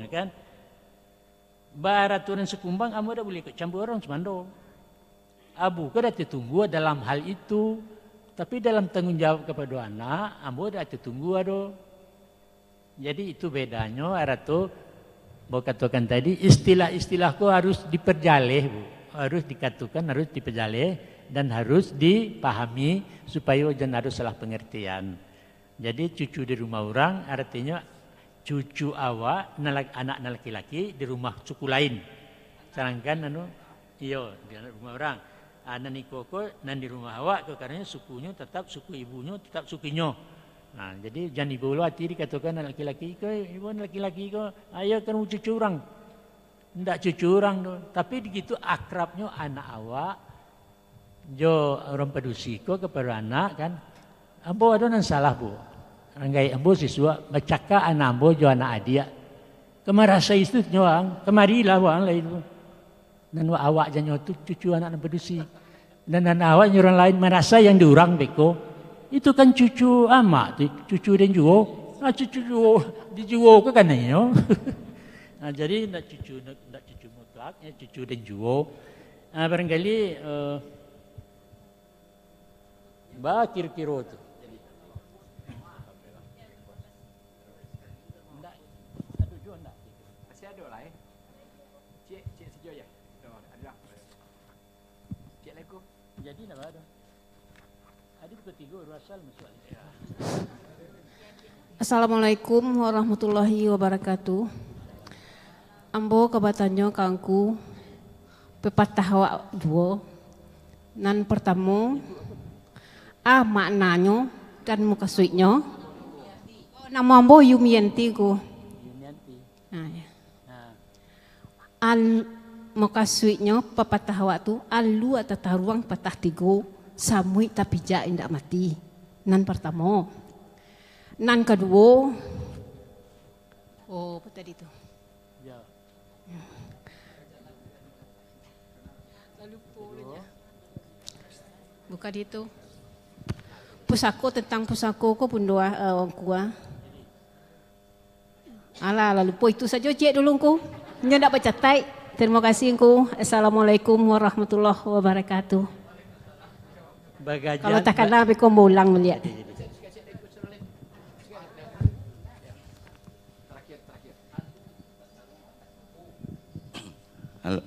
ya kan. Baraturan sekumbang ambo dah boleh ikut campur orang semando. Abu ko dah tertunggu dalam hal itu. Tapi dalam tanggung jawab kepada anak, ambo dah tertunggu ado. Jadi itu bedanya aratu Bo katakan tadi istilah-istilahku harus diperjaleh, Bu. Harus dikatakan, harus diperjaleh dan harus dipahami supaya jangan harus salah pengertian. Jadi cucu di rumah orang artinya cucu awak anak laki-laki di rumah suku lain. Sedangkan iyo di rumah orang. Anak nikoko nan di rumah awak karena sukunya tetap suku ibunya tetap sukunya. Nah, jadi jangan ibu hati dikatakan anak laki-laki ke ibu laki-laki ke ayah kan cucu orang. Tidak cucu orang tu. Tapi begitu akrabnya anak awak jo orang pedusi ko kepada anak kan. Ambo ada nan salah, Bu. Anggai ambo siswa bercakap anak ambo jo anak adia. Kemarasa itu nyawang, kemarilah wang lah itu. Dan awak jangan tu cucu anak pedusi. Dan anak awak orang lain merasa yang diurang beko. Itu kan cucu amak, cucu dan juo. Nah, cucu juo, di juo ke kan yo. Nah, jadi nak cucu mutlak, ya cucu dan juo. Nah, barangkali bah kira-kira tu. Ndak, ada juo ndak? Masih ada lah Cik sejo ya. Ada. Cik lekuk. Jadi nak ada. Adik ketiga asal masuk. Assalamualaikum warahmatullahi wabarakatuh. Ambo kabatanyo kangku pepatah awak dua. Nan pertama maknanyo dan muka suitnya. Nama ambo Yumianti ku. Yumianti. Nah, ya. Al muka suitnya pepatah awak tu alu atau taruang patah tigo. Samui tapi jak indak mati. Nan pertama. Nan kedua. Oh, apa tadi tu? Ya. Lalu lupa. Bukan itu. Pusako tentang pusako ko pun doa orang kuah. Alah, lalu lupa itu saja cik dulu ku. Nya ndak baca tai. Terima kasih ku. Assalamualaikum warahmatullahi wabarakatuh. Bagajan, kalau tak kenal aku ulang melihat. Halo.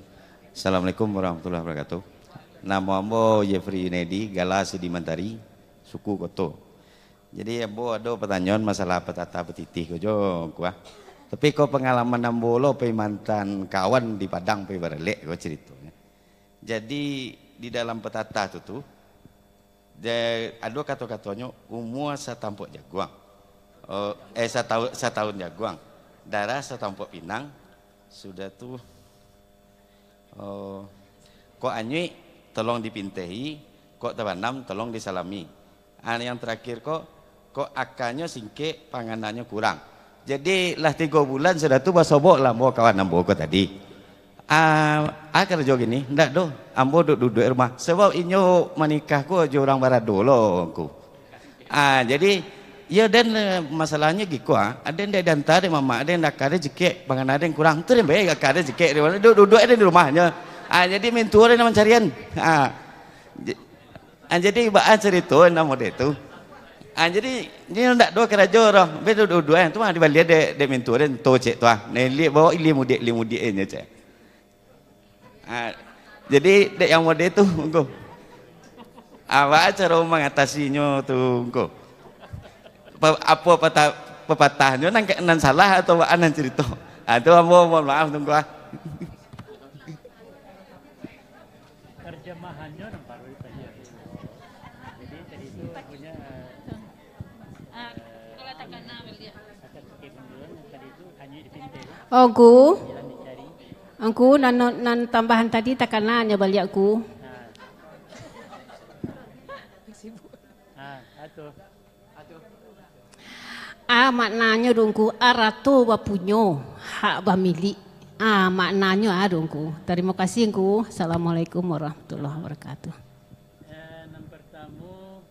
Assalamualaikum warahmatullahi wabarakatuh. Nama ambo Jeffrey Nedi, Galas di Mantari, suku Koto. Jadi ambo ada pertanyaan masalah petata petitih kojo kuah. Tapi kau pengalaman ambo lo pe mantan kawan di Padang pe barelek kau ceritanya. Jadi di dalam petata itu tuh ada kata-katanya umur satampuk jaguang, setahun jaguang, darah satampuk pinang, sudah tuh, kok anyui tolong dipintehi, kok tabanam tolong disalami, yang terakhir kok akannya singke panganannya kurang. Jadi lah 3 bulan sudah tuh basobok lah mau kawan ambo kok tadi. Kerja gini, ndak doh, ambo duduk di rumah. Sebab inyo menikahku aja orang barat dulu aku. Jadi ya dan masalahnya gitu ada yang dantar mama, ada yang nak ada jekek, bangan ada yang kurang. Tuh yang baik ada jekek di mana, duduk ada di rumahnya. Jadi mentua ada nama carian. Jadi bahan cerita nama dia tu. Jadi ni ndak doh kerja orang, betul duduk tu mah di balik de mentua dan tu cek tu Neli bawa limudik nya cek. Jadi dek yang mode itu engko. Apa cara mengatasinya tuh engko? Apa pepatahnya nan salah atau anan cerita? Itu mohon maaf tunggu Terjemahannya nampak saja. Jadi tadi itu punya Kalau tak kenal melihat. tadi itu hanya dipintai. Oh, ku. Jalan dicari. Aku nan tambahan tadi tak kenalnya balik aku. Maknanya dongku aratu bapunyo hak bamilik. Maknanya dongku. Terima kasih ku. Assalamualaikum warahmatullahi wabarakatuh. Yang pertama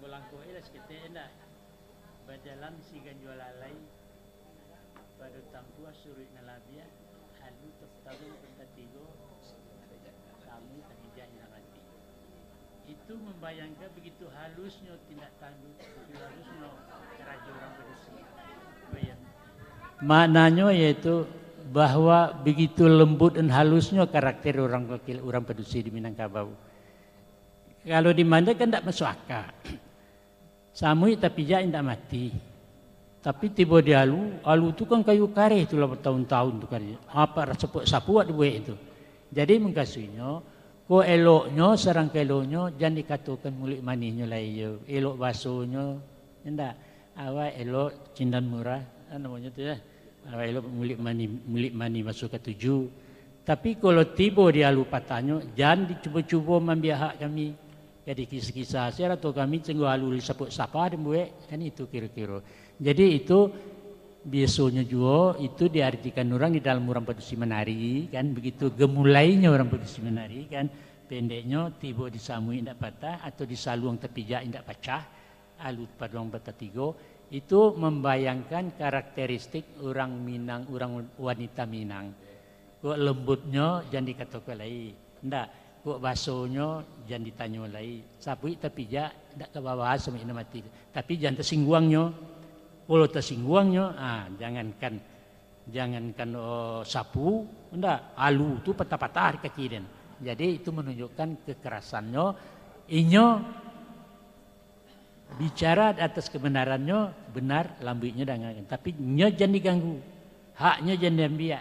belangko ilas kita enggak berjalan si ganjual alai tampua surut nalabia halu tertabu tertigo kami terhijau mati. Itu membayangkan begitu halusnya tindak tanduk, begitu halusnya raja orang berdesi. Maknanya yaitu bahwa begitu lembut dan halusnya karakter orang wakil orang Padusi di Minangkabau. Kalau di mana kan tidak masuk akal. Samui tapi jak tidak mati. Tapi tiba di alu tu kan kayu kareh tu lah bertahun-tahun tu kareh. Apa sapu dibuat itu. Jadi mengkasuinya, ko eloknya sarang eloknya jangan dikatakan mulik manisnya lah iyo. Elok basuhnya, tidak. Awak elok cindan murah, namanya tu ya. Awak elok mulik mani masuk ke 7. Tapi kalau tiba di alu patahnya, jangan dicuba-cuba membiak hak kami. Jadi kisah-kisah saya atau kami tunggu alu sapuk sapa dan buat kan itu kira-kira. Jadi itu biasanya juga itu diartikan orang di dalam orang Padusi menari kan begitu gemulainya orang Padusi menari kan pendeknya tiba disamui tidak patah atau disaluang terpijak tidak pecah alu padang patah 3 itu membayangkan karakteristik orang Minang orang wanita Minang. Kok lembutnya jangan dikatakan lain. Tidak. Kok basuhnya jangan ditanya lagi. Sapui tapi jak tidak ke bawah sampai ini mati. Tapi jangan tersingguangnya. Kalau tersingguangnya, jangankan sapu, enggak alu tu patah-patah di kaki dan. Jadi itu menunjukkan kekerasannya. Inyo bicara atas kebenarannya benar lambiknya dengan. Tapi nyo jangan diganggu. Haknya jangan diambil.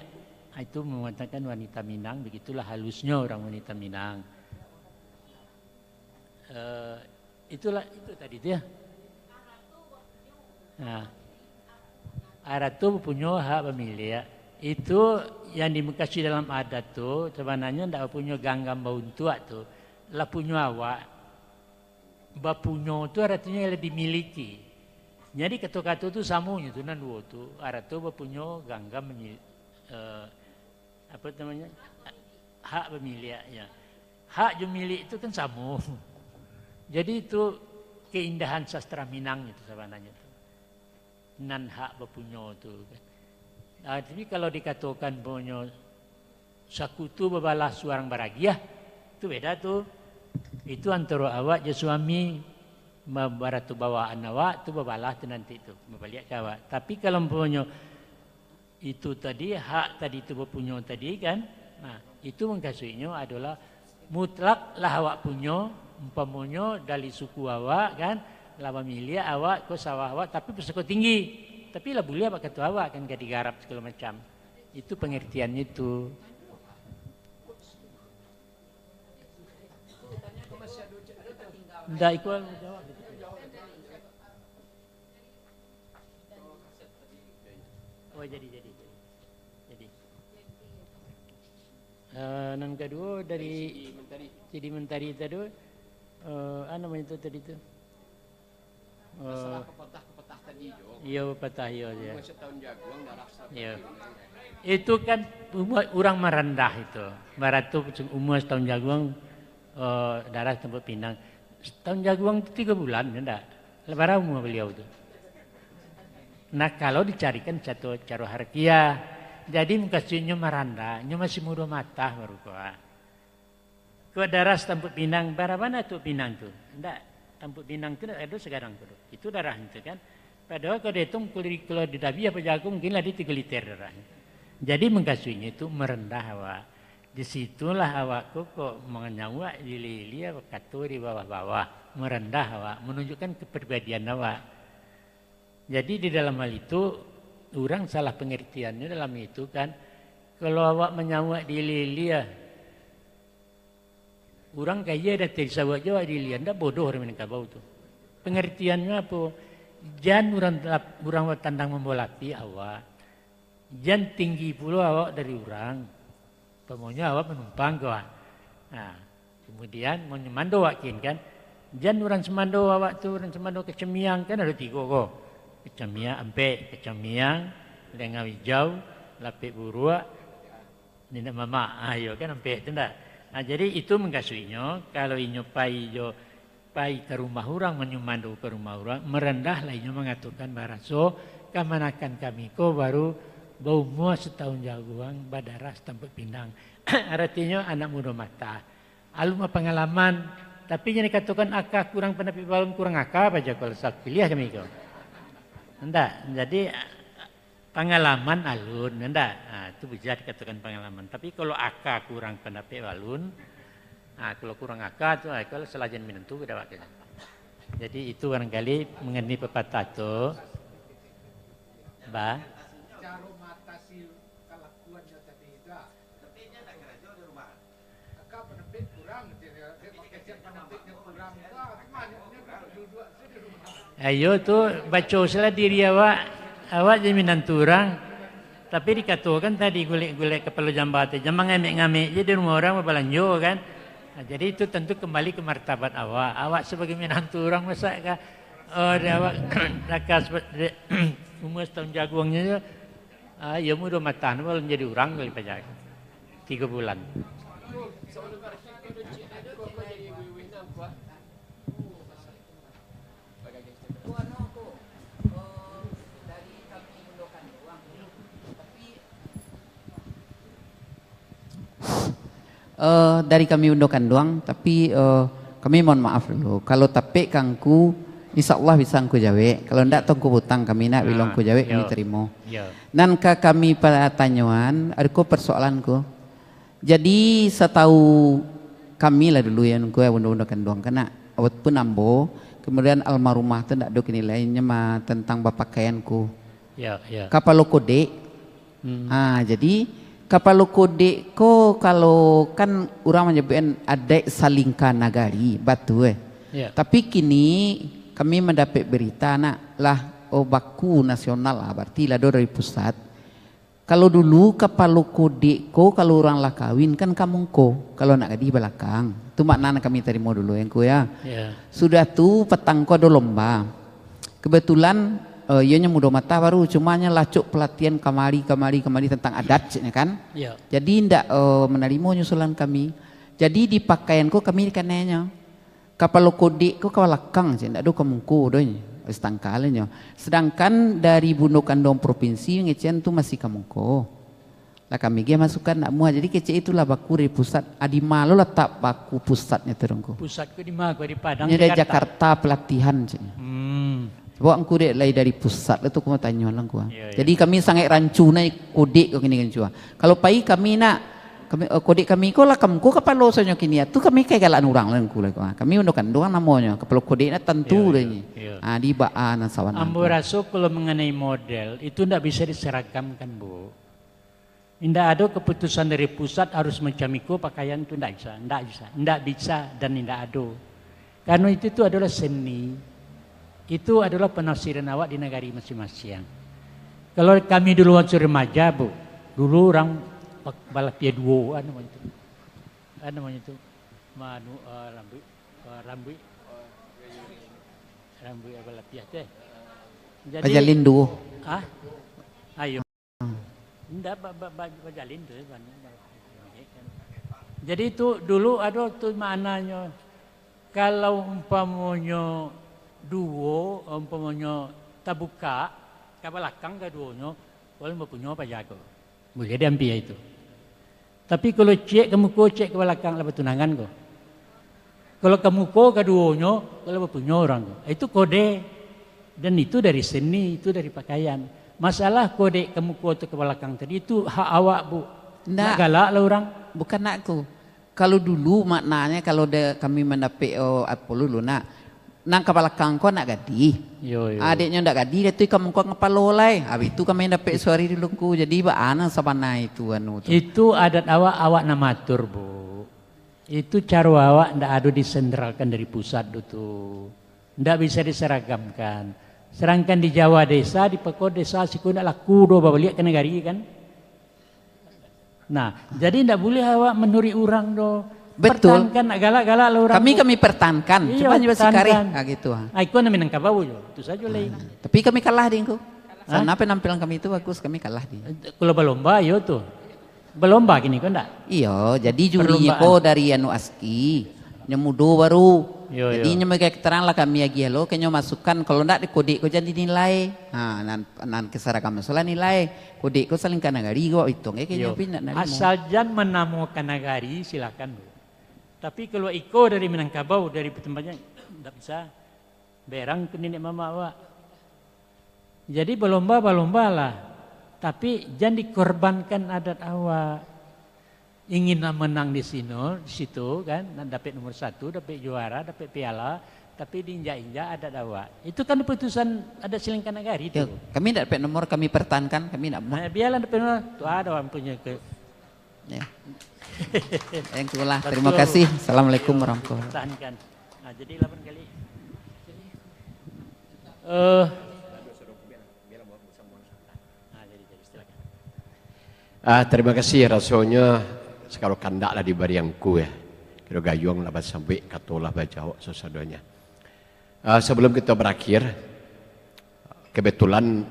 Itu mengatakan wanita Minang, begitulah halusnya orang wanita Minang. Itu tadi dia. Nah, Aratu punya hak pemilik. Itu yang dimekasi dalam adat tu, sebenarnya tidak punya ganggam bau tua tu, lah punya awak. Bapunya tu artinya yang dimiliki. Jadi kata-kata tu samunya tu nan dua tu. Aratu bapunya ganggam apa namanya hak pemiliknya. Hak milik itu kan sama. Jadi itu keindahan sastra Minang itu sebenarnya itu. Nan hak berpunya itu kan. Tapi kalau dikatakan punya sakutu bebalas suarang baragiah itu beda tuh. Itu antara awak je suami baratu bawaan awak tu bebalas tu nanti tu membalik ke awak. Tapi kalau punya itu tadi hak tadi itu berpunya tadi kan, nah itu mengkasuinya adalah mutlak lah awak punya, umpamanya dari suku awak kan, lama milik awak ke sawah awak tapi berseko tinggi, tapi lah boleh apa kata awak kan gak digarap segala macam, itu pengertiannya itu. Ndak ikut jawab. Oh jadi. Nan kedua dari Sidi Mentari tadi, namanya itu tadi tu. Masalah pepatah tadi jo. Iya pepatah iya ya. Tahun jagung darah sapi. Iya. Itu kan orang merendah itu. Barat tu umur setahun jagung darah tempat pinang. Setahun jagung itu 3 bulan enggak. Lebaran umur beliau tu. Nah kalau dicarikan satu cara harfiah. Jadi mengkasihnya meranda, nyo masih muda mata baru kau. Kau darah tampuk pinang, bara mana tu pinang tu? Enggak, tampuk pinang tu ada sekarang tu. Itu darah itu kan. Padahal kalau dihitung kalau di dabi apa jagung mungkin lah di 3 liter darah. Jadi mengkasihnya itu merendah awak. Disitulah awakku kok menyawak di lili apa katu di bawah-bawah, merendah awak, menunjukkan kepribadian awak. Jadi di dalam hal itu orang salah pengertiannya dalam itu kan kalau awak menyawak di lilia orang kaya dah tersawak jawab di lilia ndak bodoh orang Minangkabau tu pengertiannya apa jangan orang tandang membolapi awak jangan tinggi pula awak dari orang pemaunya awak menumpang kau nah kemudian mau nyemando wakin kan jangan orang semando awak tu orang semando kecemiang kan ada 3 kok kecamiang ampe kecamiang dengan hijau lapik buruk nina mama ayo kan ampe itu ndak nah jadi itu mengkasuinya kalau inyo pai ke rumah orang menyumandu ke rumah orang merendahlah inyo mengaturkan baraso kamanakan kami ko baru bau muas setahun jagoan, badarah setampak pinang. Artinya anak muda mata. Alum pengalaman, tapi yang dikatakan akak kurang pendapat balon kurang akak apa aja kalau saat pilih kami kau. Enggak, jadi pengalaman alun, enggak. Nah, itu bisa dikatakan pengalaman. Tapi kalau akak kurang pendapat balun, nah, kalau kurang akak itu kalau selajan menentu beda wakilnya. Jadi itu barangkali mengenai pepatah itu, bah. Cara matasi kelakuannya tadi itu. Tapi nak kerja di rumah. Kakak penepit kurang, kecil penepitnya kurang. Kemana duduk di rumah. Ayo tuh baca salah diri awak jadi menanturang. Tapi dikatakan tadi golek-golek kepala jambatan, jangan ngamik-ngamik jadi rumah orang berbelanjo kan. Nah, jadi itu tentu kembali ke martabat awak. Awak sebagai menantu orang masa kah? Awak rakas umur setahun jagoannya, ya mudah matan belum jadi orang kali pajak 3 bulan. Dari kami undokan doang, tapi kami mohon maaf dulu. Kalau tapek kangku, insya Allah bisa angku jawe. Kalau ndak tongku hutang kami nak bilang ku jawe kami terima. Dan ke kami pada tanyuan, adku persoalanku. Jadi setahu kami lah dulu yang ku undokan doang, karena awat pun ambo. Kemudian almarhumah tu ndak dok nilainya mah tentang bapakaianku. Kapal kode. Jadi kapal kode ko kalau kan orang menyebutkan adek salingka nagari batu tapi kini kami mendapat berita nak lah baku nasional lah berarti lah dari pusat. Kalau dulu kapal kode ko kalau orang lah kawin kan kamu ko kalau nak gadi belakang itu makna kami terima dulu yang ko ya. Sudah tu petang ko ada lomba kebetulan ianya muda mata baru cumanya lacuk pelatihan kamari tentang adat kan. Jadi ndak menerima nyusulan kami. Jadi di pakaianku kami kanenya kapal kode ko kawalakang sih ndak do kamungku donya istangkalnya. Sedangkan dari Bundokan Dong provinsi ngecen tu masih kamungko. Lah kami dia masukkan nak muat. Jadi kece itulah baku dari pusat adi malu letak baku pusatnya terungku. Pusatku di mana? Di Padang. Ini dari Jakarta pelatihan sih. Bawa angku dek lagi dari pusat itu aku mau tanya lang gua. Jadi kami sangat rancu naik kode kau kini kan cua. Kalau pai kami nak kode kami ko lah kamu ko kapalo sonyo kini tu kami kayak galan orang lang ku lah. Kami undokan doang namanya kapalo kode na tentu deh. Di baan sawan. Ambo rasa kalau mengenai model itu ndak bisa diseragamkan bu. Ndak ada keputusan dari pusat harus macam itu pakaian itu ndak bisa dan ndak ada. Karena itu adalah seni. Itu adalah penafsiran awak di negari masing-masing. Kalau kami dulu waktu remaja bu, dulu orang balapia duo, namanya itu, rambut balapia teh. Jadi bajalin duo. Ayo. Enggak bajalin tuh. Jadi itu dulu ada tuh maknanya kalau umpamanya duo umpamanya tabuka kabelakang ke duonya kalau mempunyai apa jago boleh diambil itu. Tapi kalau cek kamu ko cek ke belakang lah tunangan ko. Kalau kamu ko ke duonya kalau mempunyai orang ko. Itu kode dan itu dari seni itu dari pakaian. Masalah kode kamu ko ke belakang tadi itu hak awak bu. Nggak galak lah orang. Bukan aku. Kalau dulu maknanya kalau kami mendapat apa dulu nak. Nang kepala kangko nak gadi, adiknya ndak gadi, itu kamu kau ngepalo lay, habis itu kami dapat suari dulu ku, jadi baana sabana itu anu. Itu adat awak namatur bu, itu cara awak ndak ada disentralkan dari pusat itu, ndak bisa diseragamkan. Sedangkan di Jawa desa, di pekot desa siku ndak laku do balik ke negari kan. Nah, jadi ndak boleh awak menuri orang do. Betul. Pertahankan galak-galak lah orang. Kami pertahankan. Cuma juga sekali. Gitu. Aku nak minang kabau jo. Itu saja lagi. Tapi kami kalah dingku. Sana penampilan kami itu bagus, kami kalah di. Kalau berlomba yo tuh. Berlomba gini kau ndak? Iya, jadi jurinya ko dari anu ASKI. nyemudo baru. Jadi Yo. mereka keterangan lah kami lagi lo, kayaknya masukkan kalau ndak di kode ko jadi nilai. Nan kesaragam masalah nilai. Kode ko saling kanagari ko hitung kayaknya pindah nari. Asal jan menamukan nagari silakan. Tapi kalau iko dari Minangkabau dari tempatnya tidak bisa. Berang ke nenek mama awak. Jadi berlomba lah. Tapi jangan dikorbankan adat awak. Ingin menang di situ kan, dapat nomor 1, dapat juara, dapat piala, tapi diinjak-injak adat awak. Itu kan keputusan adat Selengkan Nagari itu. Kami tidak dapat nomor, kami pertahankan, kami tidak mau. Biarlah dapat nomor, tuh ada orang punya ke. Ya. Yang itulah, terima kasih. Assalamualaikum warahmatullahi wabarakatuh. Pertahankan. Nah, jadi 8 kali. Terima kasih rasanya kalau kandak lah di bariangku ya. Kira gayung lah sampai katolah bajau sesadanya. Sebelum kita berakhir, kebetulan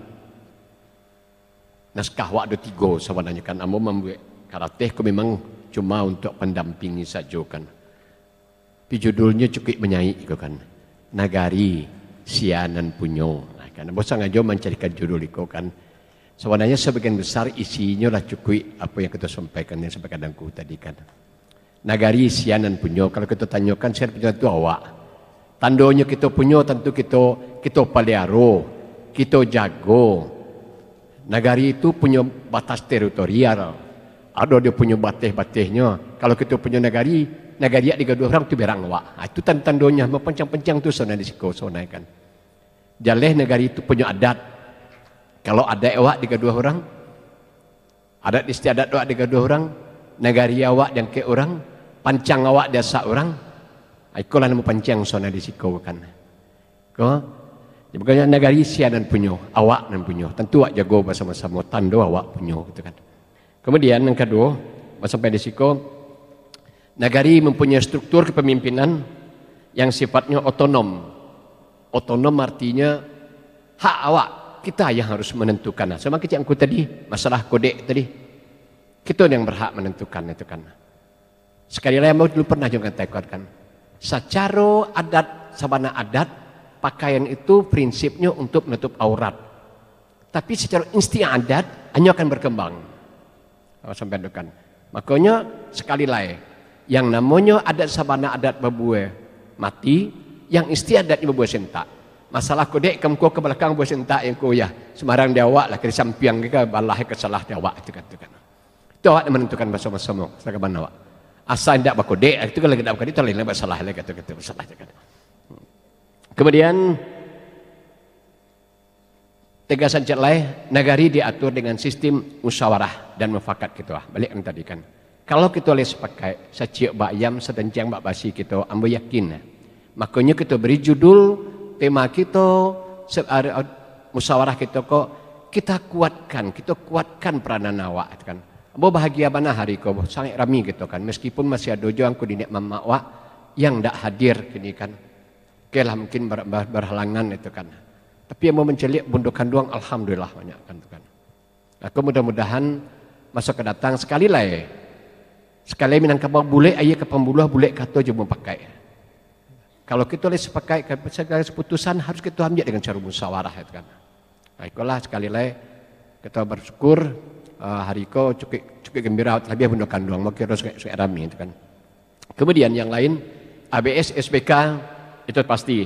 naskah waktu 3 sebenarnya kan amo membuat karate ku memang cuma untuk pendampingi saja kan. Tapi judulnya cukup menyai kan. Nagari Sianan Punyo. Nah, kan amo sengaja mencarikan judul itu kan. Sebenarnya sebagian besar isinya lah cukup apa yang kita sampaikan yang sampai kadangku tadi kan. Nagari Sianan Punyo. Kalau kita tanyakan siapa punya itu awak. Tandonya kita punya tentu kita paliaro, kita jago. Nagari itu punya batas teritorial. Ada dia punya batih-batihnya. Kalau kita punya nagari di dua orang itu berang awak. Itu tandonya pencang-pencang tu sana di siko sana kan. Jaleh nagari itu punya adat. Kalau ada awak di kedua orang, adat istiadat awak di kedua orang, nagari awak dan ke orang, pancang awak dasa orang, ikulah nama pancang sona di siko kan. Ko, bukannya nagari Sianan Punyo, awak nan punyo. Tentu awak jago bersama-sama tando awak punyo gitu kan. Kemudian yang kedua, sampai di siko, nagari mempunyai struktur kepemimpinan yang sifatnya otonom. Otonom artinya hak awak. Kita yang harus menentukan. Sama kecil aku tadi, masalah kode tadi. Kita yang berhak menentukan itu kan. Sekali lagi mau dulu pernah juga katakan. Secara adat, sabana adat, pakaian itu prinsipnya untuk menutup aurat. Tapi secara istiadat hanya akan berkembang. Sampai kan. Makanya sekali lagi, yang namanya adat sabana adat babue mati, yang istiadatnya babue sentak. Masalah kodek kamu ke belakang buat sentak yang kau ya Semarang dia awak lah ke samping ke balah ke salah dia awak itu kan. Itu awak yang menentukan bersama-sama sakaban awak. Asal tidak berkodek itu kalau tidak berkodek itu lain masalah lagi kata masalah kan. Kemudian tegasan cek lain nagari diatur dengan sistem musyawarah dan mufakat gitu lah. Balik yang tadi kan. Kalau kita boleh sepakai saciak bayam sedencang bak basi kita ambo yakin. Makanya kita beri judul tema kita musyawarah kita kok kita kuatkan peranan awak kan. Abo bahagia mana hari kau sangat rami gitu kan. Meskipun masih ada yang ku dinik mama awak yang tidak hadir kini kan. Kelah mungkin berhalangan itu kan. Tapi yang mau mencelik bundukan doang alhamdulillah banyak kan itu kan. Nah, mudah-mudahan masa kedatang sekali Minangkabau bule ayah ke pembuluh bule kata je mau pakai. Kalau kita boleh sepakai segala keputusan harus kita ambil dengan cara musyawarah itu kan. Nah, itulah sekali lagi kita bersyukur hari ko cukup gembira lebih bundakan doang mau kira suka rami itu kan. Kemudian yang lain ABS SBK itu pasti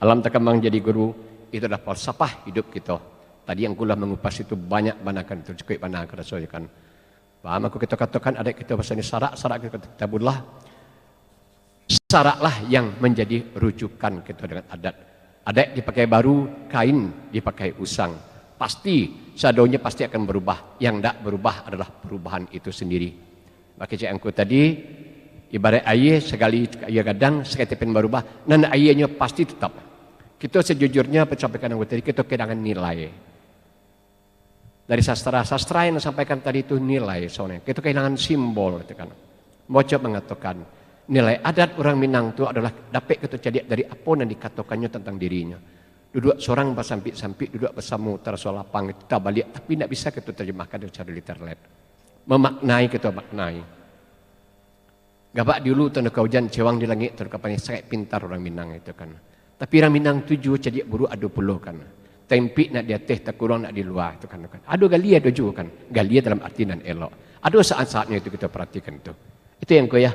alam terkembang jadi guru itu adalah falsafah hidup kita. Tadi yang kula mengupas itu banyak banakan itu cukup banyak rasanya kan. Paham aku kita katakan adik kita bahasa ini sarak kita tabullah. Saraklah yang menjadi rujukan kita dengan adat. Adat dipakai baru, kain dipakai usang. Pasti, shadow-nya pasti akan berubah. Yang tidak berubah adalah perubahan itu sendiri. Maka cakapku tadi, ibarat air, sekali air kadang, sekali tepen berubah, dan airnya pasti tetap. Kita sejujurnya, sampaikan aku tadi, kita kehilangan nilai. Dari sastra yang disampaikan tadi itu nilai. Soalnya. Kita kehilangan simbol. Itu kan. Bocok mengatakan, nilai adat orang Minang itu adalah dapat kita jadi dari apa yang dikatakannya tentang dirinya. Duduk seorang bersampik-sampik, duduk bersama tersoal lapang, kita balik, tapi tidak bisa kita terjemahkan secara literal. Memaknai kita maknai. Gabak dulu tu nak hujan cewang di langit tu kapanya sangat pintar orang Minang itu kan. Tapi orang Minang tuju jadi buru adu puluh kan. Tempik nak di atas tak kurang nak di luar itu kan. Adu galia ada juga kan. Galia dalam arti dan elok. Adu saat-saatnya itu kita perhatikan itu. Itu yang ya.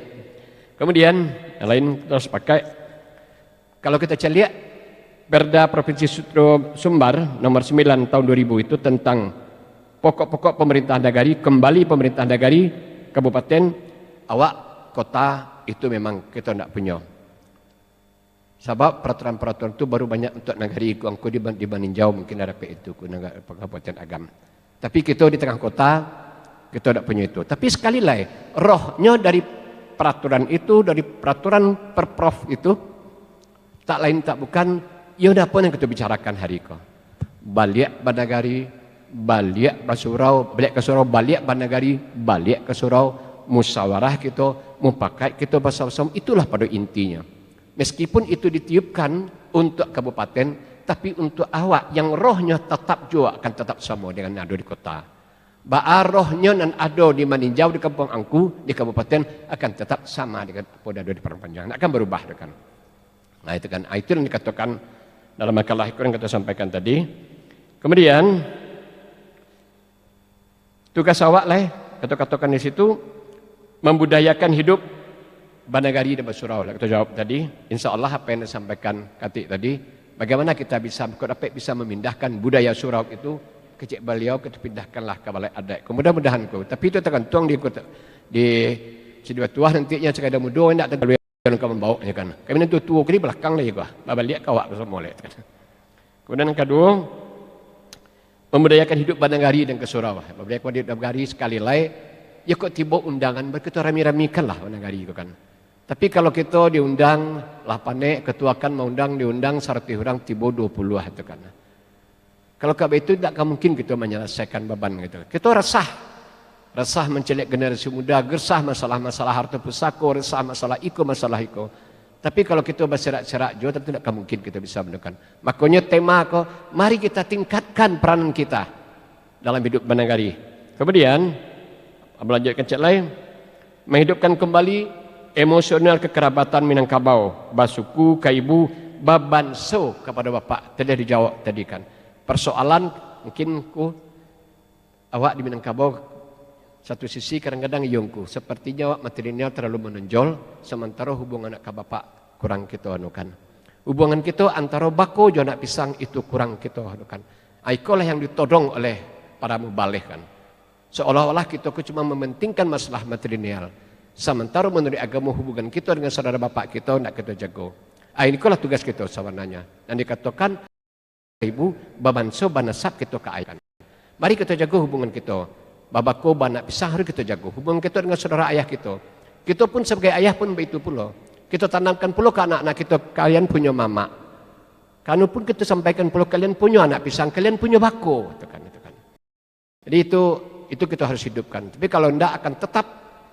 Kemudian yang lain terus pakai. Kalau kita lihat Perda Provinsi Sumbar nomor 9 tahun 2000 itu tentang pokok-pokok pemerintahan nagari, kembali pemerintahan nagari kabupaten awak kota itu memang kita tidak punya. Sebab peraturan-peraturan itu baru banyak untuk nagari angku dibanding jauh mungkin ada itu ke negara kabupaten agam. Tapi kita di tengah kota kita tidak punya itu. Tapi sekali lagi rohnya dari peraturan itu, dari peraturan perprov itu tak lain tak bukan yaudah apa yang kita bicarakan hari ini. Balik banagari, balik basurau, balik ke surau, balik banagari, balik ke surau. Musyawarah kita, mufakat kita bersama-sama, itulah pada intinya. Meskipun itu ditiupkan untuk kabupaten, tapi untuk awak yang rohnya tetap juga akan tetap sama dengan ada di kota. Ba'a rohnya dan ada di Maninjau, di kampung angku, di kabupaten akan tetap sama dengan apa ada di Perpanjangan, akan berubah kan. Nah itu kan, itu yang dikatakan dalam makalah yang kita sampaikan tadi. Kemudian tugas awak lah, kita katakan di situ. Membudayakan hidup banagari dan basurau. Kita jawab tadi, insya Allah apa yang disampaikan Katik tadi, bagaimana kita bisa memindahkan budaya surau itu ke Cik Beliau, kita pindahkanlah ke Balai Adat. Mudah-mudahan tapi itu tergantung di Cik Tuah nantinya sekadar muda tidak terlalu yang kau membawa kan. Kami nanti tua kini belakang lagi gua, balik kau awak semua lihat. Kemudian yang kedua, membudayakan hidup banagari dan ke surau. Membudayakan hidup banagari sekali lagi. Ya kok tiba undangan, kita rami-ramikan lah negari itu kan. Tapi kalau kita diundang, lah panek, ketua kan diundang 100 orang, tiba 20 itu kan. Kalau kabar itu tidak mungkin kita menyelesaikan beban gitu. Kita resah mencelik generasi muda, resah masalah-masalah harta pusaka, resah masalah iko. Tapi kalau kita berserak-serak juga, tentu tidak mungkin kita bisa menekan. Makanya tema kok, mari kita tingkatkan peranan kita dalam hidup banagari. Kemudian melanjutkan cek lain, menghidupkan kembali emosional kekerabatan Minangkabau, basuku, kaibu, babanso kepada bapak. Tadi dijawab tadi kan. Persoalan mungkin awak di Minangkabau satu sisi kadang-kadang yungku, sepertinya awak materinya terlalu menonjol, sementara hubungan anak ke bapak kurang kita anukan. Hubungan kita antara bako dan anak pisang itu kurang kita anukan. Ikolah yang ditodong oleh para mubalih kan. Seolah-olah kita cuma mementingkan masalah material. Sementara menurut agama hubungan kita dengan saudara bapak kita nak kita jago. Inilah tugas kita sebenarnya. Dan dikatakan ibu babanso banasab kita keaikan. Mari kita jago hubungan kita. Babako banak pisah harus kita jago. Hubungan kita dengan saudara ayah kita. Kita pun sebagai ayah pun begitu pula. Kita tanamkan pula ke anak-anak kita, kalian punya mama. Karena pun kita sampaikan pula kalian punya anak pisang, kalian punya bako. Itu kan. Jadi itu kita harus hidupkan. Tapi kalau tidak akan tetap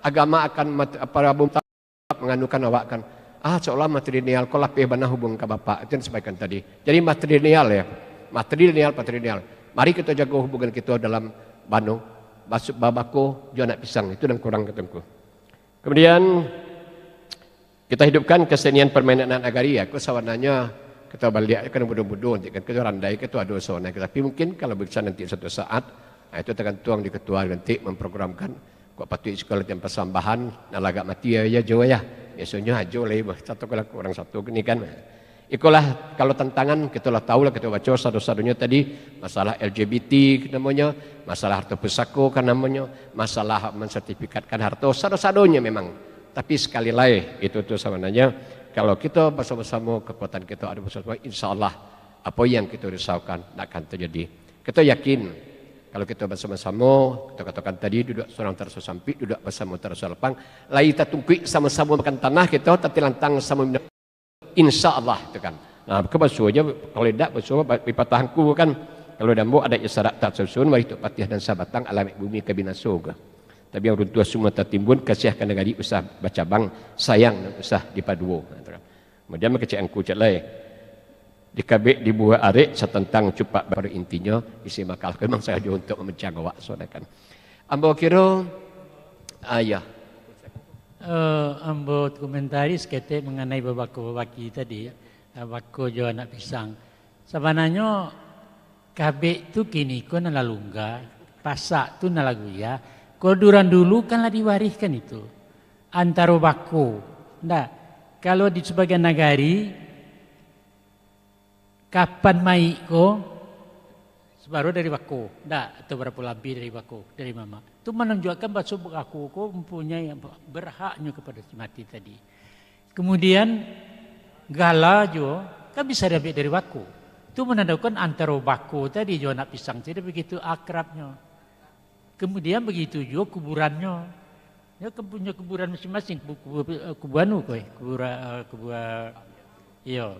agama akan menganukan awak kan. Seolah material kau lapih bana hubung ke bapak. Itu yang disampaikan tadi. Jadi material ya. Material. Mari kita jaga hubungan kita dalam banu. Basuk babako, jual anak pisang. Itu dan kurang ketengku. Kemudian kita hidupkan kesenian permainan anak nagari. Aku sawananya kita balik kan bodoh-bodoh. Kita randai kita ada sawana. Tapi mungkin kalau bisa nanti satu saat. Itu tergantung di ketua nanti memprogramkan kok patut sekolah yang persambahan nak lagak mati ya jawa ya biasanya ajo lah satu kurang satu ini kan itulah kalau tantangan kita lah tahu lah kita baca satu-satunya tadi masalah LGBT namanya masalah harta pusaka kan namanya masalah mensertifikatkan harta satu-satunya memang tapi sekali lagi itu tuh sebenarnya kalau kita bersama-sama kekuatan kita ada bersama insya Allah apa yang kita risaukan akan terjadi kita yakin. Kalau kita bersama-sama, kita katakan tadi duduk seorang terasa sampai, duduk bersama terasa lapang, lai kita tungkui sama-sama makan tanah kita, tapi lantang sama insya Allah itu kan. Nah, kebasuhnya kalau tidak basuh pipatahanku kan, kalau dambo ada isyarat tak susun, wahai itu patih dan sabatang alam bumi kabinaso. Tapi yang runtuh semua tertimbun, kasihkan negari usah bacabang, sayang dan usah dipaduo. Kemudian mengecekangku celai. Di kabik di buah arek setentang cupak baru intinya isi makal memang saya untuk memecah awak soalnya kan ambo kira ayah ambo komentari sekete mengenai babako-babaki tadi, babako jo anak pisang. Sebenarnya kabek tu kini ko nalalungga, pasak tu nalaguya. Koduran dulu kan lah diwariskan itu antara bako. Nah, kalau di sebagian negari kapan mai ko baru dari bako, ndak atau berapa lebih dari bako, dari mama. Itu menunjukkan bahwa aku ko mempunyai berhaknya kepada si mati tadi. Kemudian gala jo kan bisa dapat dari bako. Itu menandakan antara bako tadi jo anak pisang tidak begitu akrabnya. Kemudian begitu juga kuburannya. Ya punya kuburan masing-masing, kuburan iya,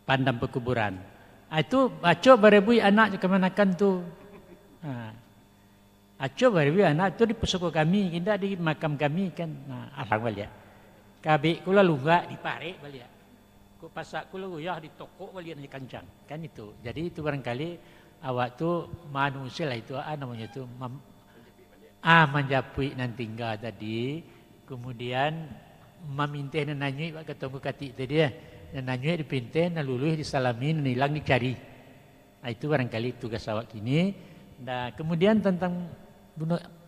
pandang pekuburan. Itu aco berebui anak kemanakan tu. Aco berebui anak tu di pusoko kami, kita di makam kami kan. Alhamdulillah. Kabik kula lunga di pare balik. Ku pasak kula uyah di toko balik di kancang. Kan itu. Jadi itu barangkali awak tu manusia lah itu namanya tu menjapui nan tinggal tadi. Kemudian meminta nananyui ketemu katik tadi ya. Nananyui dipinta, naluluh disalami, nilang dicari. Nah, itu barangkali tugas awak kini. Nah, kemudian tentang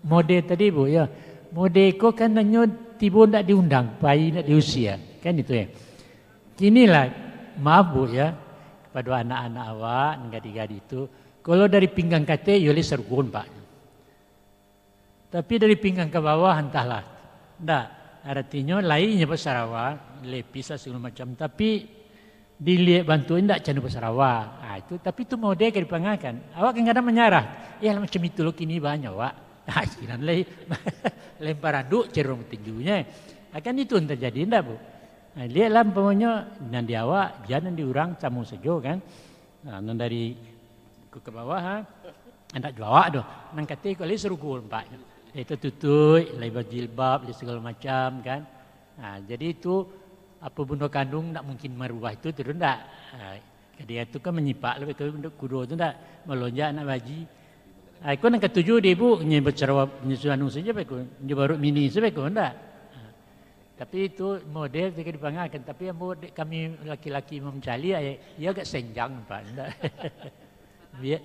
mode tadi Bu ya. Mode ko kan nanyo tiba ndak diundang, pai ndak diusia. Kan itu ya. Kinilah maaf Bu ya kepada anak-anak awak gadi-gadi itu. Kalau dari pinggang kate yole sergun Pak. Tapi dari pinggang ke bawah entahlah. Ndak, artinya lainnya bahasa Sarawak, lepis segala macam. Tapi dilihat bantuin ndak candu bahasa Sarawak. Itu tapi itu mau dia dipangakan. Awak kadang menyarah. Ya macam itu loh kini banyak Wak. Kiran lemparan duk cerong tinjunya. Akan itu yang terjadi ndak Bu. Lihatlah umpamanya nan di awak, jangan di orang sama saja kan. Nan dari ke bawah hendak jawab doh. Nang kate ko le serugul Pak. Itu tutui, lebar jilbab, segala macam kan. Jadi itu apa bunda kandung tak mungkin merubah itu terus ndak. Dia itu kan menyipak lebih ke kudo itu ndak melonjak nak baji. Aku nang ketujuh dia Bu nyebut Sarawak penyesuaian saja beku, baru mini sebeku ndak. Tapi itu model tidak dipangakan. Tapi yang kami laki-laki mencari ya agak senjang Pak. Ndak. Biar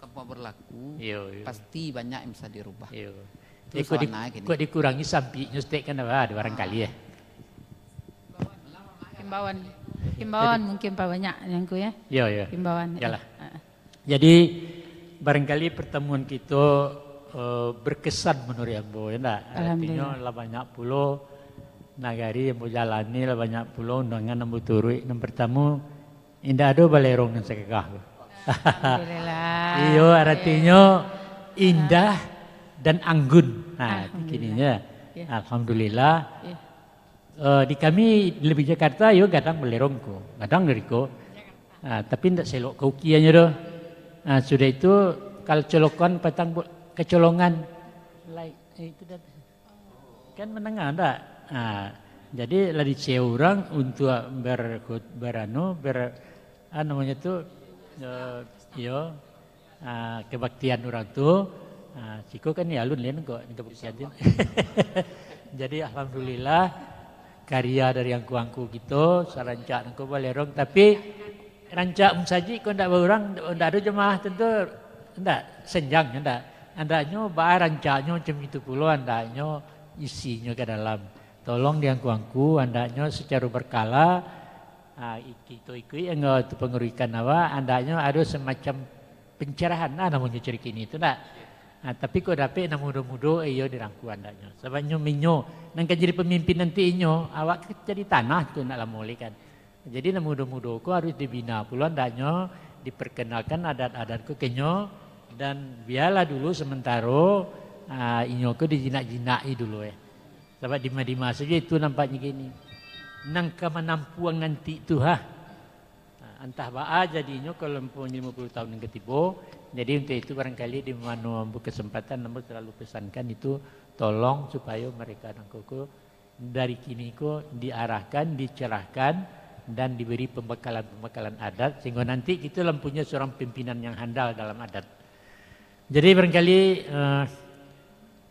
kampung berlaku, iyo. Pasti banyak yang bisa dirubah. Kok dikurangi sampingnya stek kan ada barangkali ya. Himbauan mungkin Pak banyak yang ku ya. Iya. Himbauan. Yalah. Jadi barangkali pertemuan kita berkesan menurut Ambo ya enggak? Artinya lah banyak pulau nagari yang mau jalani lah banyak pulau undangan yang turui. Yang pertama indah ada balerong yang sekekah. Alhamdulillah. Iyo artinya indah dan anggun. Nah, begininya. Alhamdulillah. Di kami lebih Jakarta yo kadang belerongko, kadang deriko. Tapi tidak selok kaukiannya doh. Sudah itu kalau colokan patang kecolongan itu kan menengah ndak. Jadi lah dicewa orang untuk namanya tu kebaktian orang tu. Ciko kan ya alun lain kok kebaktian tu. Jadi alhamdulillah karya dari angku-angku gitu, sarancak angku balerong. Tapi rancak saji kau ndak orang, ndak ada jemaah tentu ndak senjang ndak. Andaknya rancaknya macam itu pula, andaknya isinya ke dalam. Tolong di angku-angku, andaknya secara berkala itu yang itu pengurikan apa, andaknya ada semacam pencerahan namanya cerik ini itu ndak. Tapi kau dapat muda-muda iyo dirangku andaknya. Sebabnya minyo nang jadi pemimpin nanti inyo awak jadi tanah tu nak lamoli kan. Jadi muda-muda kau harus dibina pula andaknya diperkenalkan adat-adat kau kenyo dan biarlah dulu sementara inyo kau dijinak-jinaki dulu ya. Sebab dima-dima saja itu nampaknya gini. Nang kemanampuan nanti tu entah baa jadinya kalau 50 tahun yang ketiba. Jadi untuk itu barangkali di mana kesempatan namun selalu pesankan itu tolong supaya mereka nangkoko dari kini kok diarahkan, dicerahkan dan diberi pembekalan adat sehingga nanti kita punya seorang pimpinan yang handal dalam adat. Jadi barangkali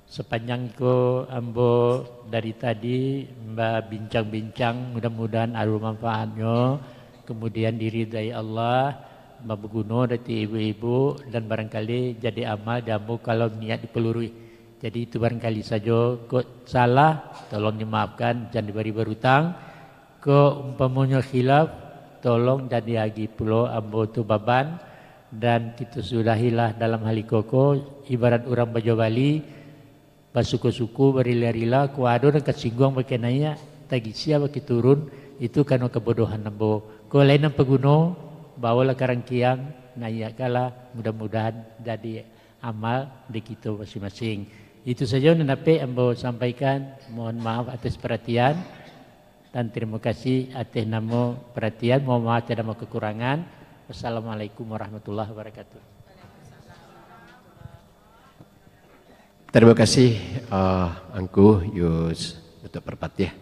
sepanjang ko ambo dari tadi mbak bincang-bincang, mudah-mudahan ada manfaatnya, kemudian diridai Allah, mbak berguna dari ibu-ibu, dan barangkali jadi amal jamu kalau niat dipelurui. Jadi itu barangkali saja kok salah, tolong dimaafkan, jangan diberi berhutang. Kok umpamanya khilaf, tolong dan diagi pulau ambo tu baban. Dan kita sudahilah dalam hal koko, ibarat orang Bajo Bali, basuku-suku berila-rila, kuado dan kesinggung berkenanya, tagisia bagi turun, itu karena kebodohan ambo. Kau lain peguno, bawalah karangkiang, naya kala, mudah-mudahan jadi amal di kita masing-masing. Itu saja nanti ambo sampaikan, mohon maaf atas perhatian, dan terima kasih atas nama perhatian, mohon maaf ada nama kekurangan. Wassalamualaikum warahmatullahi wabarakatuh. Terima kasih Angku Yus untuk berpatih.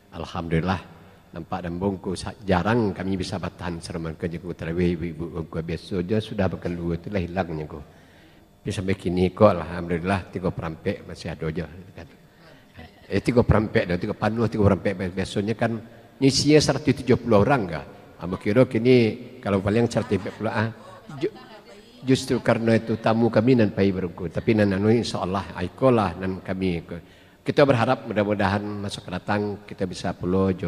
Alhamdulillah nampak dan bongku jarang kami bisa bertahan serman kerja ku terawih ibu biasa dia sudah berkeluar itulah hilangnya ku. Sampai kini kok alhamdulillah 3 perampek masih ada aja kan. 3 perampek dan 3 panuh 3 perampek biasanya kan nyisinya 170 orang enggak. Amba kira kini kalau paling certifikat pula justru karena itu tamu kami nan pai berku tapi nan anu insyaallah aikolah nan kami kita berharap mudah-mudahan masa datang kita bisa pulau jo